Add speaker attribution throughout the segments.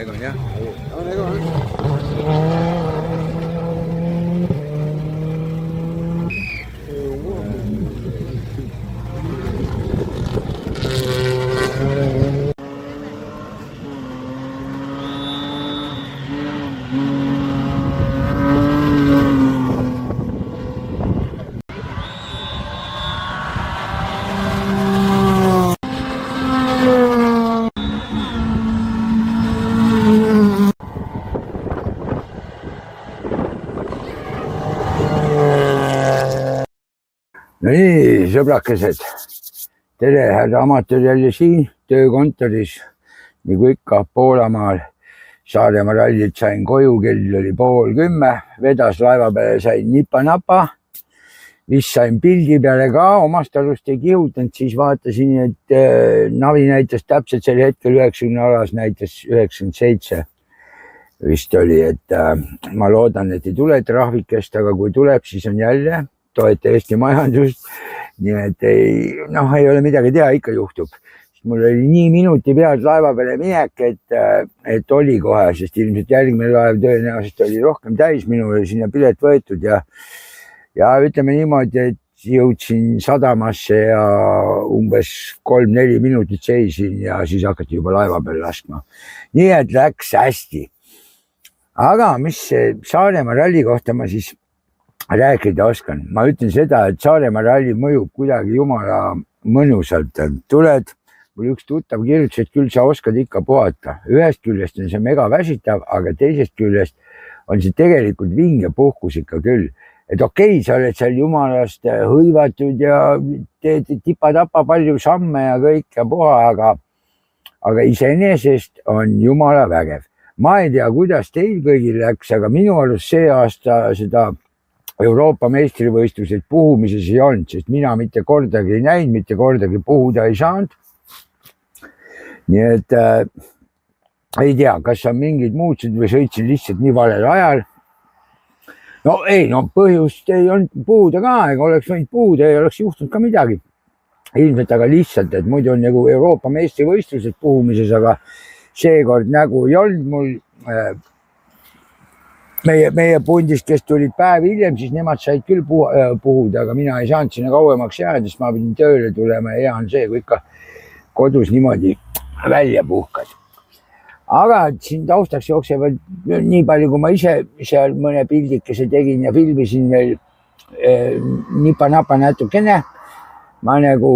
Speaker 1: Egon jah?
Speaker 2: On Egon.
Speaker 1: No nii, sõbrakesed, tere, härra amatöör jälle siin töökontoris, nagu ikka Poolamaal. Saaremaa rallit sain koju, kell oli 9:30, vedas laeva peale, sain nipa-napa, vist sain pildi peale ka, omast arust ei kihutanud, siis vaatasin, et navi näitas täpselt sel hetkel 90 alas, näitas 97 vist oli, et ma loodan, et ei tule trahvikest, aga kui tuleb, siis on jälle toeta Eesti majandust, nii et ei ole midagi teha, ikka juhtub. Mul oli nii minuti pealt laeva peale minek, et oli kohe, sest ilmselt järgmine laev tõenäoliselt oli rohkem täis, minul oli sinna pilet võetud ja ütleme niimoodi, et jõudsin sadamasse ja umbes 3-4 minutit seisin ja siis hakati juba laeva peale laskma. Nii et läks hästi. Aga mis Saaremaa ralli kohta ma siis rääkida oskan. Ma ütlen seda, et Saaremaa ralli mõjub kuidagi jumala mõnusalt. Tuled, mul üks tuttav kirjutas, et küll sa oskad ikka puhata. Ühest küljest on see mega väsitav, aga teisest küljest on see tegelikult vinge puhkus ikka küll. Et okei, sa oled seal jumalast hõivatud ja teed tipa-tapa palju samme ja kõik ja puha, aga iseenesest on jumala vägev. Ma ei tea, kuidas teil kõigil läks, aga minu arust see aasta seda Euroopa meistrivõistlused puhumises ei olnud, sest mina mitte kordagi ei näinud, mitte kordagi puhuda ei saanud. Nii et ei tea, kas on mingid muutused või sõitsin lihtsalt nii valel ajal. Põhjust ei olnud puhuda ka, ega oleks võinud puhuda, ei oleks juhtunud ka midagi. Ilmselt aga lihtsalt, et muidu on nagu Euroopa meistrivõistlused puhumises, aga seekord nägu ei olnud mul. Meie pundist, kes tulid päev hiljem, siis nemad said küll puhuda, aga mina ei saanud sinna kauemaks jääda, sest ma pidin tööle tulema ja hea on see, kui ikka kodus niimoodi välja puhkad. Aga siin taustaks jooksevad nii palju, kui ma ise seal mõne pildikese tegin ja filmisin veel nipa-napa natukene. Ma nagu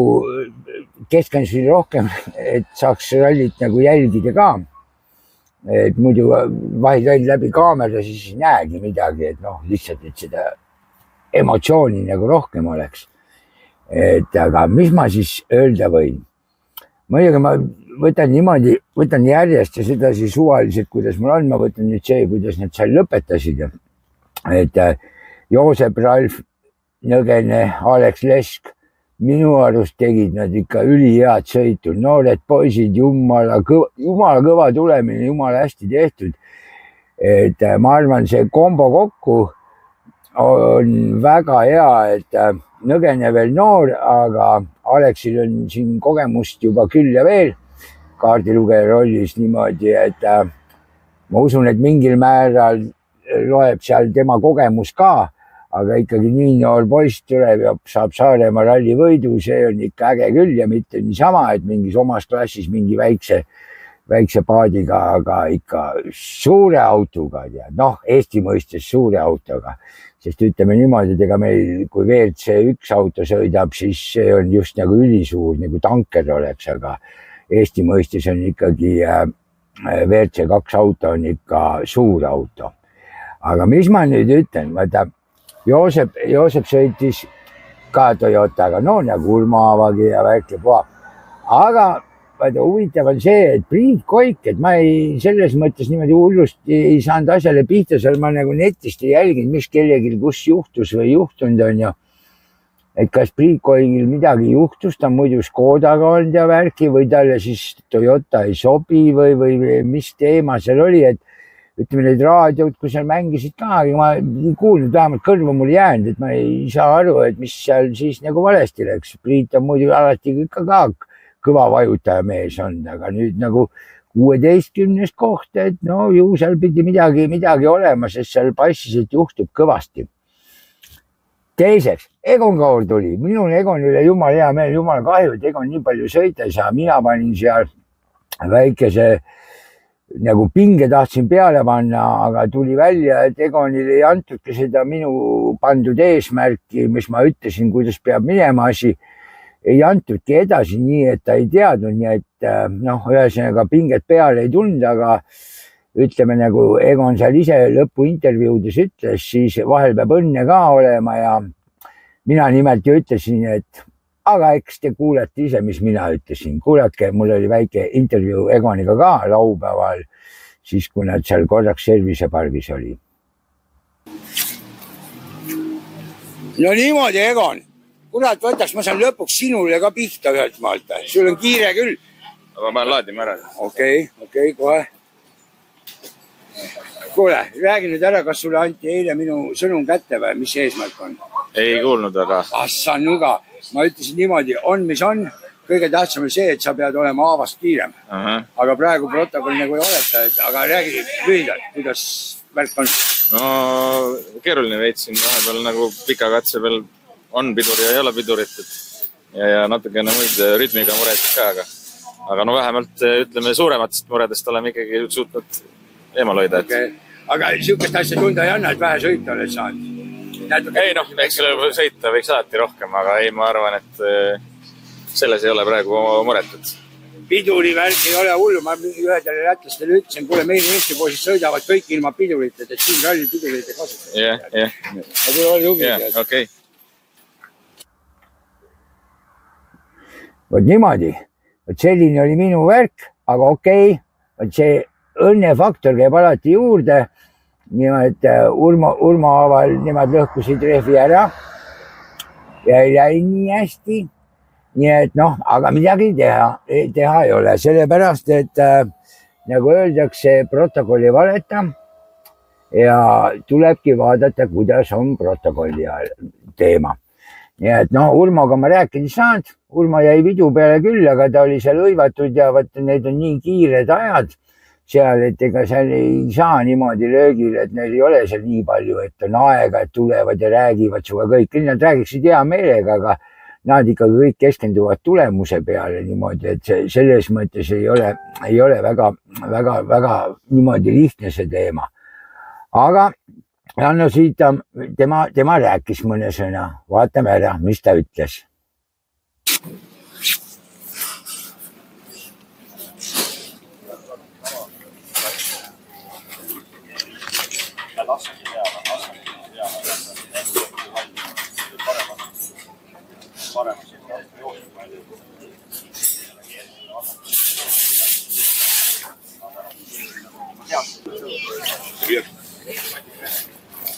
Speaker 1: keskendusin rohkem, et saaks rallit nagu jälgida ka. Et muidu vahid läbi kaamera, siis ei näegi midagi, et lihtsalt, et seda emotsiooni nagu rohkem oleks. Aga mis ma siis öelda võin? Muidugi ma võtan järjest ja seda siis suvaliselt, kuidas mul on, ma võtan nüüd see, kuidas nad seal lõpetasid. Et Joosep, Ralf, Nõgene, Alex Lesk, minu arust tegid nad ikka ülihead sõitu, noored poisid, jumala kõva tulemine, jumala hästi tehtud. Et ma arvan, see kombo kokku on väga hea, et Nõgene veel noor, aga Aleksil on siin kogemust juba küll ja veel kaardilugeja rollis niimoodi, et ma usun, et mingil määral loeb seal tema kogemus ka. Aga ikkagi nii noor poiss tuleb ja saab Saaremaa ralli võidu, see on ikka äge küll ja mitte niisama, et mingis omas klassis mingi väikse paadiga, aga ikka suure autoga, Eesti mõistes suure autoga. Sest ütleme niimoodi, et ega meil, kui WRC1 auto sõidab, siis see on just nagu ülisuur, nagu tanker oleks, aga Eesti mõistes on ikkagi WRC2 auto on ikka suur auto. Aga mis ma nüüd ütlen, vaata, Joosep sõitis ka Toyotaga, nagu Urmaavagi ja väike puha. Aga huvitav on see, et Priit Koik, et ma selles mõttes niimoodi hullusti ei saanud asjale pihta, seal ma nagu netist ei jälginud, mis kellelgi kus juhtus või juhtunud on ju. Et kas Priit Koigil midagi juhtus, ta muidu Škodaga olnud ja värki või talle siis Toyota ei sobi või mis teema seal oli, et ütleme need raadiod, kui seal mängisid ka, ma ei kuulnud, vähemalt kõrva mul jäänud, et ma ei saa aru, et mis seal siis nagu valesti läks. Priit on muidu alati ikka ka kõva vajutaja mees olnud, aga nüüd nagu 16. koht, et no ju seal pidi midagi olema, sest seal passis, et juhtub kõvasti. Teiseks, Egon Kaur tuli, minul Egon üle jumal hea meel, jumal kahju, et Egon nii palju sõita ei saa, mina panin seal väikese nagu pinge tahtsin peale panna, aga tuli välja, et Egonil ei antudki seda minu pandud eesmärki, mis ma ütlesin, kuidas peab minema asi, ei antudki edasi nii, et ta ei teadnud, nii et noh, ühesõnaga pinget peale ei tulnud, aga ütleme nagu Egon seal ise lõpuintervjuudes ütles, siis vahel peab õnne ka olema ja mina nimelt ju ütlesin, et aga eks te kuulete ise, mis mina ütlesin. Kuulatke, mul oli väike intervjuu Egoniga ka laupäeval, siis kui nad seal korraks servisepargis oli. No niimoodi, Egon. Kurat, võtaks, ma saan lõpuks sinule ka pihta ühelt maalt. Sul on kiire küll.
Speaker 2: Aga ma laadime ära.
Speaker 1: Okei, kohe. Kuule, räägi nüüd ära, kas sulle anti eile minu sõnum kätte või mis eesmärk on?
Speaker 2: Ei kuulnud, aga...
Speaker 1: Assa nuga. Ma ütlesin niimoodi, on mis on. Kõige tähtsam on see, et sa pead olema haavast kiirem. Aga praegu protokoll nagu ei oleta, aga räägi lühidalt, kuidas värk on.
Speaker 2: No keeruline veitsin vahepeal nagu pika katse peal on pidur ja ei ole pidurit ja natukene muid rütmiga muresid ka, aga no vähemalt ütleme suurematest muredest oleme ikkagi suutnud eemal hoida.
Speaker 1: Okay. Aga niisugust asja tunda ei anna, et vähe sõita oled saanud?
Speaker 2: Ei noh, eks sõita võiks alati rohkem, aga ei, ma arvan, et selles ei ole praegu muretud.
Speaker 1: Piduri värk ei ole hullu, ma ühedele lätlastele ütlesin, kuule meil Eesti poisid sõidavad kõik ilma pidurit, et siin ralli pidurit ei kasuta.
Speaker 2: Jah.
Speaker 1: Aga kui oli huvitav.
Speaker 2: Okei.
Speaker 1: Võt niimoodi, et selline oli minu värk, aga okei, et see õnnefaktor käib alati juurde. Nimelt Urmo Aaval nemad lõhkusid rehvi ära ja ei läinud nii hästi. Nii et noh, aga midagi teha ei ole, sellepärast, et nagu öeldakse, protokolli valeta ja tulebki vaadata, kuidas on protokolli teema. Nii et noh, Urmoga ma rääkida ei saanud, Urmo jäi vidu peale küll, aga ta oli seal hõivatud ja vaata, need on nii kiired ajad seal, et ega seal ei saa niimoodi löögil, et neil ei ole seal nii palju, et on aega, et tulevad ja räägivad suga kõik. Nad räägiksid hea meelega, aga nad ikka kõik keskenduvad tulemuse peale niimoodi, et selles mõttes ei ole väga niimoodi lihtne see teema. Aga Janno Siita, tema rääkis mõne sõna. Vaatame ära, mis ta ütles.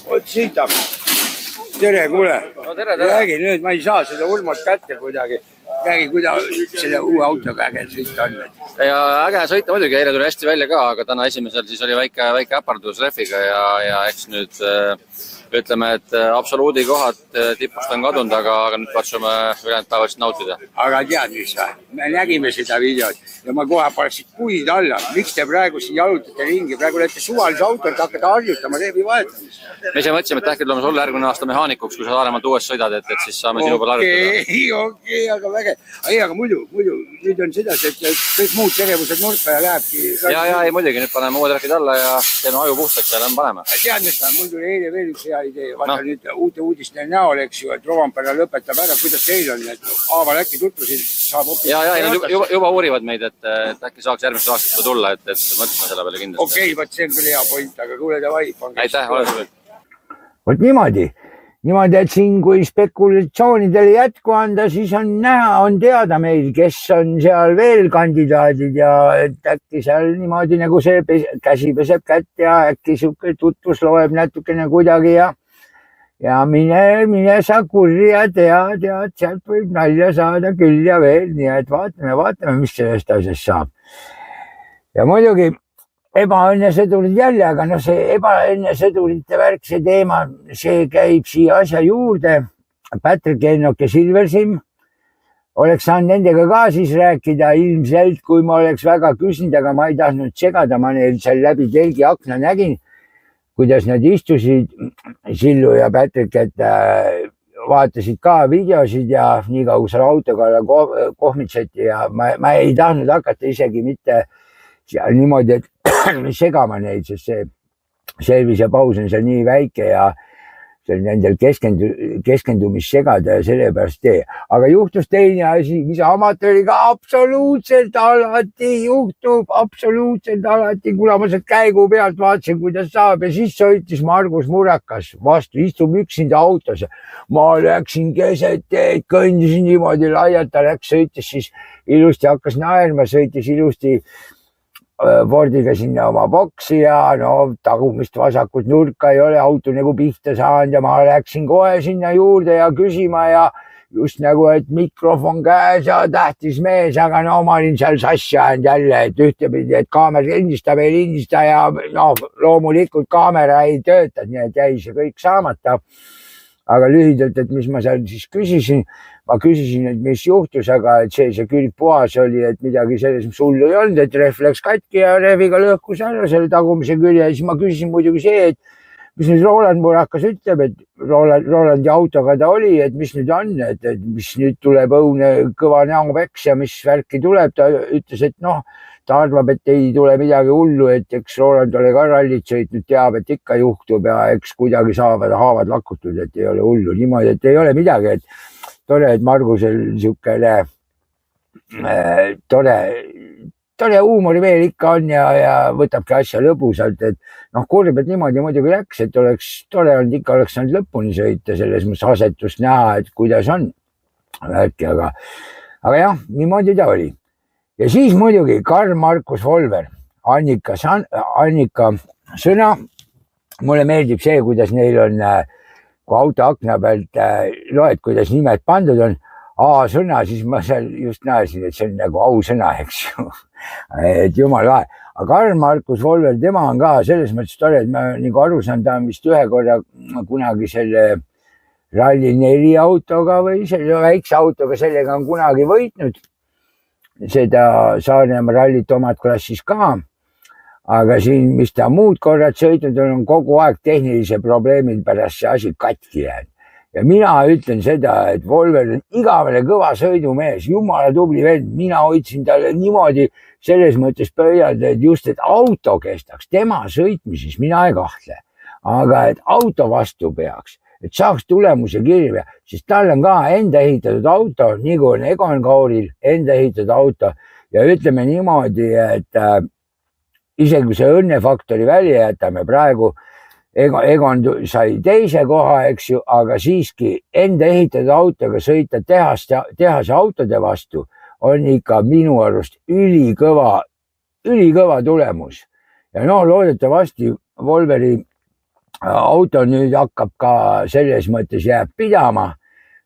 Speaker 1: Oot Siita, tere, kuule.
Speaker 2: No tere.
Speaker 1: Räägi nüüd, ma ei saa seda Urmot kätte kuidagi. Räägi, kuidas selle uue autoga äge sõita on.
Speaker 2: Ja äge sõita muidugi, eile tuli hästi välja ka, aga täna esimesel siis oli väike äpardus rehviga ja eks nüüd ütleme, et absoluudi kohad tipust on kadunud, aga nüüd katsume ülejäänud päevast nautida.
Speaker 1: Aga tead mis või? Me nägime seda videot ja ma kohe paneksid puid alla. Miks te praegu siin jalutate ringi? Praegu olete suvalise autolt hakkada harjutama rehvi vahetamist.
Speaker 2: Me ise mõtlesime, et äkki tuleme sulle järgmine aasta mehaanikuks, kui sa Saaremaalt uuest sõidad, et siis saame sinu peal harjutada.
Speaker 1: Okei, aga väge. Ei, aga muidu, nüüd on sedasi, et kõik muud tegevused nurka ja lähebki.
Speaker 2: Ja, ei muidugi, nüüd paneme uued rääkid alla ja teeme aju puhtaks ja lähme paneme.
Speaker 1: Tead, mis ta, mul tuli eile veel üks hea idee. Vaata nüüd uute uudiste näol, eks ju, et Rovanpera lõpetab ära. Kuidas teil on, et Aaval äkki tutvusid saab hoopis...
Speaker 2: Ja, juba uurivad meid, et äkki saaks järgmist aastat tulla, et mõtleme selle peale kindlasti.
Speaker 1: Okei, võt see on küll hea point, aga kuule davai.
Speaker 2: Aitäh, ole sulle.
Speaker 1: Vot niimoodi, et siin kui spekulatsioonidele jätku anda, siis on näha, on teada meil, kes on seal veel kandidaadid ja et äkki seal niimoodi nagu see käsi peseb kätt ja äkki siuke tutvus loeb natukene kuidagi ja mine sa kurri ja tead, sealt võib nalja saada küll ja veel, nii et vaatame, mis sellest asjast saab. Ja muidugi ebaõnnesõdurid jälle, aga no see ebaõnnesõdurite värk, see teema, see käib siia asja juurde. Patrick Ennok ja Silversim oleks saanud nendega ka siis rääkida ilmselt, kui ma oleks väga küsinud, aga ma ei tahtnud segada, ma neil seal läbi telgi akna nägin, kuidas nad istusid, Sillu ja Patrick, et vaatasid ka videosid ja nii kaua seal autoga kohmitseti ja ma ei tahtnud hakata isegi mitte niimoodi, et segama neid, sest see servis ja paus on seal nii väike ja see on nendel keskendumissegada ja sellepärast tee. Aga juhtus teine asi, mis amatööriga absoluutselt alati juhtub, absoluutselt alati, kuna ma sealt käigu pealt vaatasin, kuidas saab ja siis sõitis Margus Murakas vastu, istub üksinda autos. Ma läksin keset teed, kõndisin niimoodi laialt, ta läks, sõitis siis ilusti, hakkas naerma, sõitis ilusti Fordiga sinna oma boksi ja no tagumist vasakult nurka ei ole auto nagu pihta saanud ja ma läksin kohe sinna juurde ja küsima ja just nagu, et mikrofon käes ja tähtis mees, aga no ma olin seal sassi ajanud jälle, et ühtepidi, et kaamera lindistab, ei lindista ja no loomulikult kaamera ei tööta, nii et jäi see kõik saamata. Aga lühidalt, et mis ma seal siis küsisin, et mis juhtus, aga et see külg puhas oli, et midagi selles hullu ei olnud, et rehv läks katki ja rehviga lõhkus ära selle tagumise külje ja siis ma küsisin muidugi see, et mis nüüd Roland Murakas ütleb, et Rolandi autoga ta oli, et mis nüüd on, et mis nüüd tuleb õune kõva näopeks ja mis värki tuleb, ta ütles, et noh, ta arvab, et ei tule midagi hullu, et eks Roland ole ka rallit sõitnud, teab, et ikka juhtub ja eks kuidagi saavad haavad lakutud, et ei ole hullu niimoodi, et ei ole midagi, et tore, et Margusel niisugune tore huumori veel ikka on ja võtabki asja lõbusalt, et noh, kurb, et niimoodi muidugi läks, et oleks tore olnud, ikka oleks saanud lõpuni sõita, selles mõttes asetust näha, et kuidas on värki, aga jah, niimoodi ta oli. Ja siis muidugi Karl-Markus Volver, Annika sõna. Mulle meeldib see, kuidas neil on, kui auto akna pealt loed, kuidas nimed pandud on, A-sõna, siis ma seal just näesin, et see on nagu ausõna, eks ju. Et jumal lahe. Aga Karl-Markus Volver, tema on ka selles mõttes tore, et ma nagu aru saan, ta on vist ühe korra kunagi selle Rally 4 autoga või selle väikse autoga, sellega on kunagi võitnud seda Saaremaa rallit omad klassis ka, aga siin, mis ta muud korrad sõitnud on kogu aeg tehnilise probleemid pärast see asi katki jäänud. Ja mina ütlen seda, et Volver on igavene kõva sõidumees, jumala tubli vend, mina hoidsin talle niimoodi selles mõttes pöialt, et just, et auto kestaks, tema sõitmises mina ei kahtle, aga et auto vastu peaks, et saaks tulemuse kirja, sest tal on ka enda ehitatud auto, nii kui on Egon Kauril enda ehitatud auto ja ütleme niimoodi, et isegi kui see õnnefaktori välja jätame praegu, Egon sai teise koha, eks ju, aga siiski enda ehitatud autoga sõita tehase autode vastu on ikka minu arust ülikõva tulemus. Ja no loodetavasti Volveri auto nüüd hakkab ka selles mõttes jääb pidama,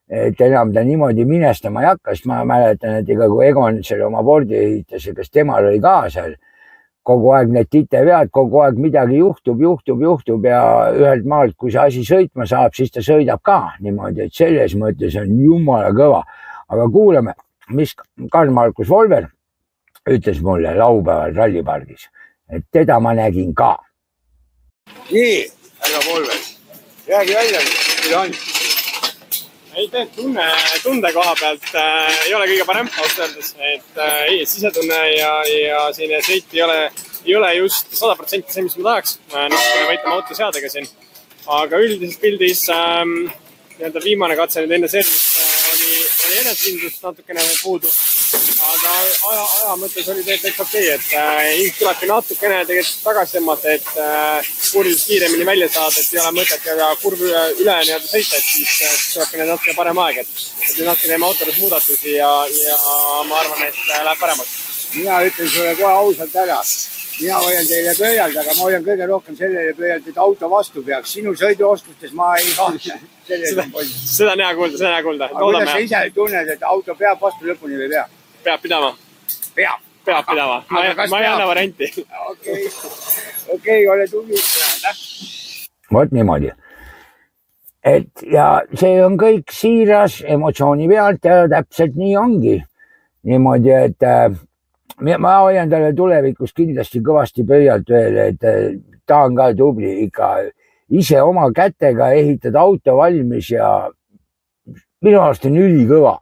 Speaker 1: et enam ta niimoodi minestama ei hakka, sest ma mäletan, et ega kui Egon selle oma Fordi ehitas, kas temal oli ka seal kogu aeg need titevead, kogu aeg midagi juhtub ja ühelt maalt, kui see asi sõitma saab, siis ta sõidab ka niimoodi, et selles mõttes on jumala kõva. Aga kuulame, mis Karl-Markus Volver ütles mulle laupäeval rallipargis, et teda ma nägin ka. Nii, härra Volver, räägi välja, mis on?
Speaker 3: Ei teed tunde koha pealt ei ole kõige parem ausalt öeldes, et sisetunne ja selline sõit ei ole just 100% see, mis ma tahaks. Natukene võitlema autoseadega siin, aga üldises pildis viimane katse nüüd enne servist oli enesekindlust natukene puudu, aga aja mõttes oli tegelikult okei, et ilm tulebki natukene tegelikult tagasi tõmmata, et kurvist kiiremini välja saada, et ei ole mõtet ja kurv üle sõita, et siis tulebki natuke parem aeg, et natuke teeme autodes muudatusi ja ma arvan, et läheb paremaks.
Speaker 1: Mina ütlen sulle kohe ausalt ära. Mina hoian teile pöialt, aga ma hoian kõige rohkem sellele pöialt, et auto vastu peaks. Sinu sõiduoskustes ma ei kahtle.
Speaker 3: Seda on hea kuulda.
Speaker 1: Aga kuidas sa ise tunned, et auto peab vastu lõpuni või pea?
Speaker 3: Peab pidama. Peab pidama. Ma ei anna varianti.
Speaker 1: Okei, ole tubli. Vot niimoodi. et ja see on kõik siiras emotsiooni pealt ja täpselt nii ongi. Niimoodi, et ma hoian talle tulevikus kindlasti kõvasti pöialt veel, et ta on ka tubli ikka ise oma kätega ehitada auto valmis ja minu arust on ülikõva.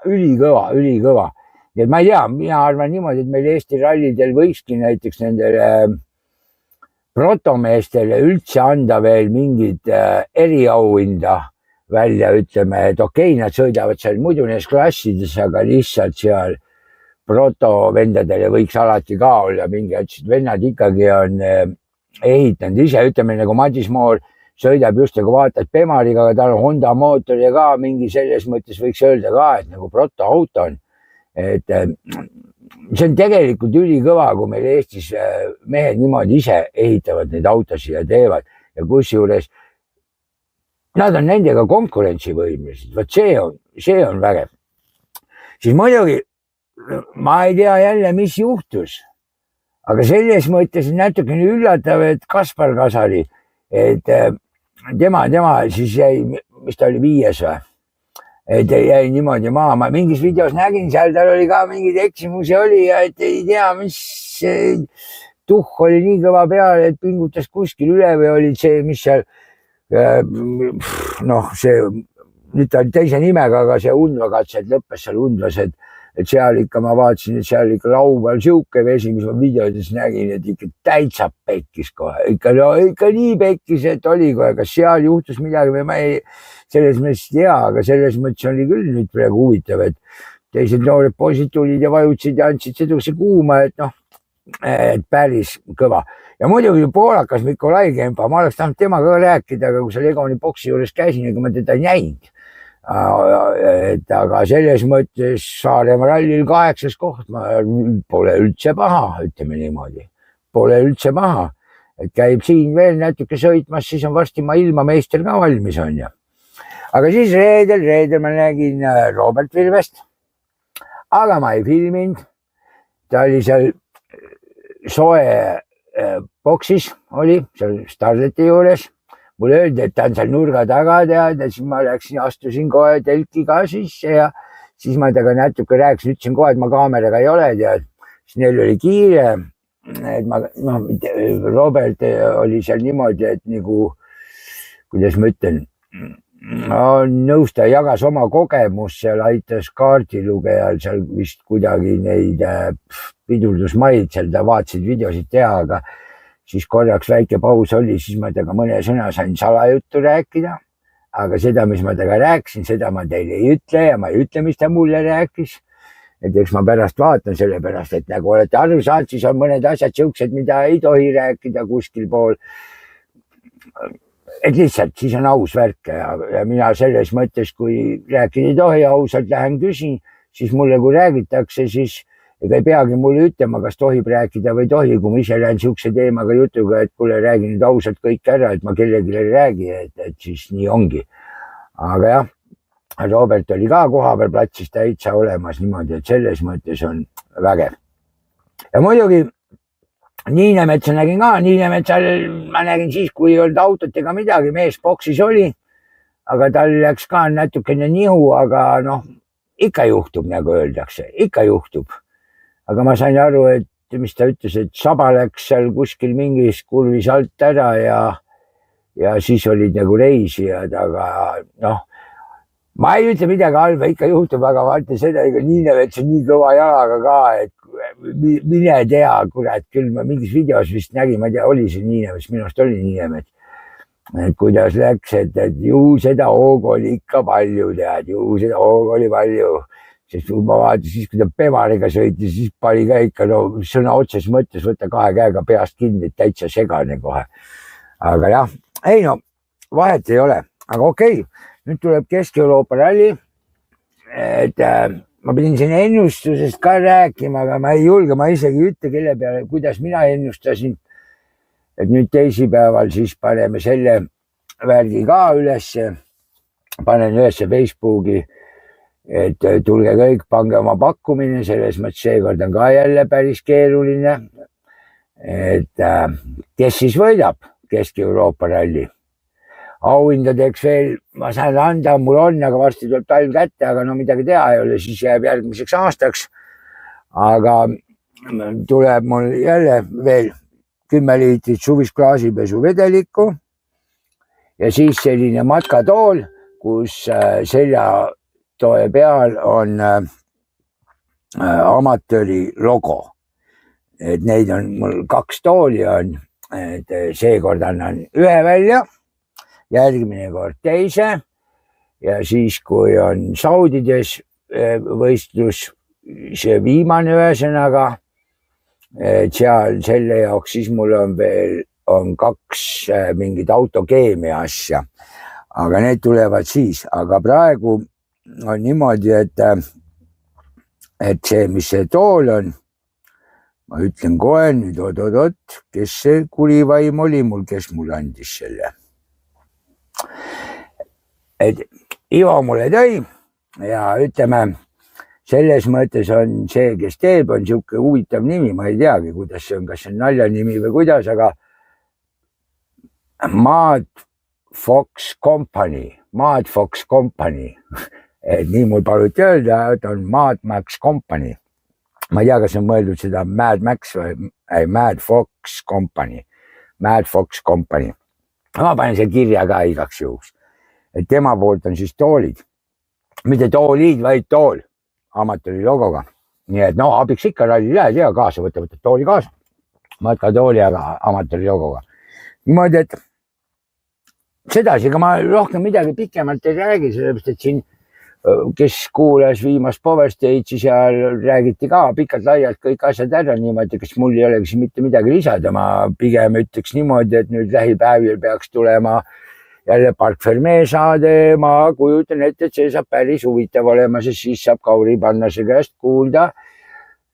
Speaker 1: Et ma ei tea, mina arvan niimoodi, et meil Eesti rallidel võikski näiteks nendele protomeestele üldse anda veel mingid eriauhinda välja, ütleme, et okei, nad sõidavad seal muidu neis klassides, aga lihtsalt seal protovendadele võiks alati ka olla mingi, et vennad ikkagi on ehitanud ise, ütleme nagu Madis Moor sõidab just nagu vaatad Bemariga, aga tal on Honda mootor ja ka mingi selles mõttes võiks öelda ka, et nagu protoauto on. Et see on tegelikult ülikõva, kui meil Eestis mehed niimoodi ise ehitavad neid autosid ja teevad ja kusjuures nad on nendega konkurentsivõimelised. Vot see on vägev. Siis muidugi ma ei tea jälle, mis juhtus, aga selles mõttes natukene üllatav, et Kaspar Kasari, et tema siis jäi, mis ta oli 5 või? Et jäi niimoodi maha. Ma mingis videos nägin seal, tal oli ka mingid eksimusi oli ja et ei tea, mis tuhh oli nii kõva peale, et pingutas kuskil üle või oli see, mis seal, noh, see, nüüd ta oli teise nimega, aga see undvakatset lõppes seal undvas, et seal ikka ma vaatasin, et seal ikka lauval siuke vesi, mis ma videodes nägin, et ikka täitsa pekkis kohe. Ikka nii pekkis, et oli kohe, kas seal juhtus midagi või ma ei selles mõttes tea, aga selles mõttes oli küll nüüd praegu huvitav, et teised noored poisid tulid ja vajutsid ja andsid sedukese kuuma, et noh, et päris kõva. Ja muidugi poolakas Mikolai Kempa, ma oleks tahtnud temaga ka rääkida, aga kui seal Egoni boksi juures käisin, ega ma teda ei näinud. Aga selles mõttes Saaremaa rallil 8. koht, pole üldse paha, ütleme niimoodi. Pole üldse paha, et käib siin veel natuke sõitmas, siis on varsti ma ilmameister ka valmis on ja. Aga siis reedel ma nägin Robert Virvest, aga ma ei filminud. Ta oli seal soe boksis, oli seal Starleti juures. Mulle öeldi, et ta on seal nurga taga tead, ja siis ma astusin kohe telki ka sisse ja siis ma temaga natuke rääkisin, ütlesin kohe, et ma kaameraga ei ole tead. Siis neil oli kiire, et Robert oli seal niimoodi, et nagu, kuidas ma ütlen, nõus ta jagas oma kogemus, seal aitas kaardilugejal seal vist kuidagi neid pidurdusmaid, seal ta vaatasid videosid teha, aga siis korraks väike paus oli, siis ma temaga mõne sõna sain salajuttu rääkida, aga seda, mis ma temaga rääkisin, seda ma teile ei ütle ja ma ei ütle, mis ta mulle rääkis. Et eks ma pärast vaatan selle pärast, et nagu olete aru saanud, siis on mõned asjad siuksed, mida ei tohi rääkida kuskil pool. Et lihtsalt siis on aus värk ja mina selles mõttes, kui rääkida ei tohi, ausalt lähen küsin, siis mulle kui räägitakse, siis ega ei peagi mulle ütlema, kas tohib rääkida või tohi, kui ma ise lähen siukse teemaga jutuga, et kuule, räägi nüüd ausalt kõik ära, et ma kellelegi ei räägi, et siis nii ongi. Aga jah, Robert oli ka koha peal platsis täitsa olemas niimoodi, et selles mõttes on vägev. Ja muidugi Niinemetsa nägin ka, Niinemetsal ma nägin siis, kui ei olnud autot ega midagi, mees boksis oli, aga tal läks ka natukene nihu, aga noh, ikka juhtub, nagu öeldakse, ikka juhtub. Aga ma sain aru, et mis ta ütles, et saba läks seal kuskil mingis kurvis alt ära ja siis olid nagu reisijad, aga noh, ma ei ütle midagi halba, ikka juhtub, aga ma ütlen seda, ega Niinemets on nii kõva jalaga ka, et mine tea, kurat, küll ma mingis videos vist nägin, ma ei tea, oli see Niinemets, minu arust oli Niinemets, et kuidas läks, et ju seda hoogu oli ikka palju, tead, ju seda hoogu oli palju. Sest ma vaatasin, siis kui ta Bemariga sõitis, siis pani ka ikka, no sõna otses mõttes võtta 2 käega peast kinni, täitsa segane kohe. Aga jah, ei no, vahet ei ole, aga okei, nüüd tuleb Kesk-Euroopa ralli, et ma pidin siin ennustusest ka rääkima, aga ma ei julge, ma isegi ütle, kelle peale, kuidas mina ennustasin, et nüüd teisipäeval siis paneme selle värgi ka ülesse, panen ülesse Facebooki, et tulge kõik, pange oma pakkumine, selles mõttes seekord on ka jälle päris keeruline, et kes siis võidab Kesk-Euroopa ralli. auhindadeks veel ma saan anda, mul on, aga varsti tuleb talv kätte, aga no midagi teha ei ole, siis jääb järgmiseks aastaks. aga tuleb mul jälle veel 10 liitrit suvist klaasipesu vedelikku ja siis selline matkatool, kus seljatoe peal on amatööri logo. Et neid on mul 2 tooli on, et seekord annan 1 välja, järgmine kord teise ja siis, kui on Saudides võistlus, see viimane ühesõnaga, et seal selle jaoks siis mul on veel 2 mingid autokeemia asja, aga need tulevad siis, aga praegu on niimoodi, et see, mis see tool on, ma ütlen kohe nüüd oot, kes see kurivaim oli mul, kes mulle andis selle. Et Ivo mulle tõi ja ütleme, selles mõttes on see, kes teeb, on siuke huvitav nimi, ma ei teagi, kuidas see on, kas see on naljanimi või kuidas, aga Mad Fox Company, et nii mul paluti öelda, et on Mad Max Company. Ma ei tea, kas on mõeldud seda Mad Max või Mad Fox Company. Ma panen see kirja ka igaks juhuks. Et tema poolt on siis toolid. Mitte toolid, vaid tool amatööri logoga. Nii et no abiks ikka ralli lähed ja kaasa võtad tooli kaasa. Matka tooli, aga amatööri logoga. Niimoodi, et sedasi, aga ma rohkem midagi pikemalt ei räägi, sellepärast, et siin kes kuulas viimast Power Stage'i, seal räägiti ka pikalt laialt kõik asjad ära niimoodi, kes mul ei olegi siin mitte midagi lisada. Ma pigem ütleks niimoodi, et nüüd lähipäevil peaks tulema jälle Park Ferme saade. Ma kujutan ette, et see saab päris huvitav olema, sest siis saab Kauri Pannase käest kuulda,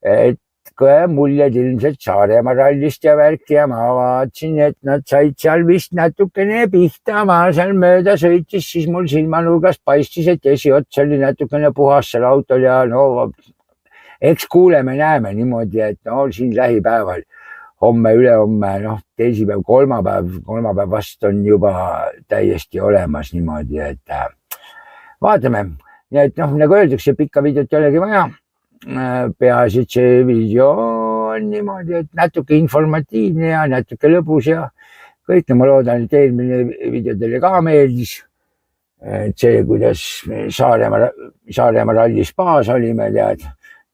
Speaker 1: et muljed ilmselt Saaremaa rallist ja värki ja ma vaatasin, et nad said seal vist natukene pihta. Ma seal mööda sõitis, siis mul silmanurgast paistis, et esiots oli natukene puhas seal autol ja no eks kuuleme, näeme niimoodi, et no siin lähipäeval, homme, ülehomme, noh teisipäev, kolmapäev vast on juba täiesti olemas niimoodi, et vaatame. Nii et noh, nagu öeldakse, pikka videot ei olegi vaja. Peaasi, et see video on niimoodi, et natuke informatiivne ja natuke lõbus ja kõik. Ma loodan, et eelmine video teile ka meeldis. Et see, kuidas Saaremaa rallis paas olime, tead.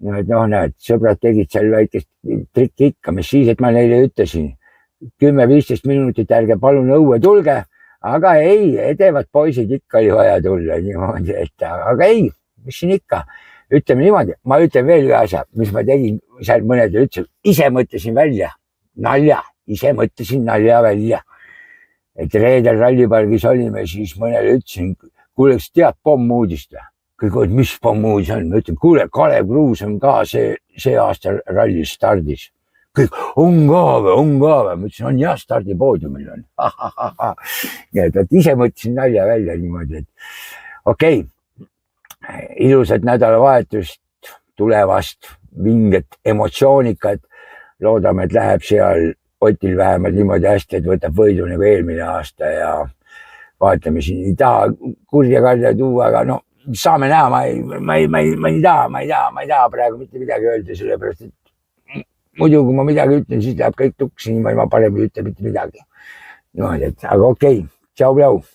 Speaker 1: Noh, näed, sõbrad tegid seal väikest trikki ikka, mis siis, et ma neile ütlesin 10-15 minutit, ärge palun õue tulge, aga ei, edevad poisid ikka oli vaja tulla niimoodi, et aga ei, mis siin ikka. Ütleme niimoodi, ma ütlen veel ühe asja, mis ma tegin, seal mõned ütlesid, ise mõtlesin välja nalja. Et reedel rallipargis olime, siis mõnele ütlesin, kuule, kas tead pommuudist või? Kõik, mis pommuudis on? Ma ütlen, kuule, Kalev Kruus on ka see aasta rallis stardis. Kõik, on ka või? Ma ütlesin, on jah, stardipoodiumil on. Nii et ise mõtlesin nalja välja niimoodi, et okei. Ilusat nädalavahetust, tulevast, vinget, emotsioonikat. Loodame, et läheb seal Otil vähemalt niimoodi hästi, et võtab võidu nagu eelmine aasta ja vaatame siin. Ei taha kurja karja tuua, aga no saame näha. Ma ei taha praegu mitte midagi öelda, sellepärast, et muidu kui ma midagi ütlen, siis läheb kõik tuksi, niimoodi ma parem ei ütle mitte midagi. Niimoodi, et aga okei, tšau, plau.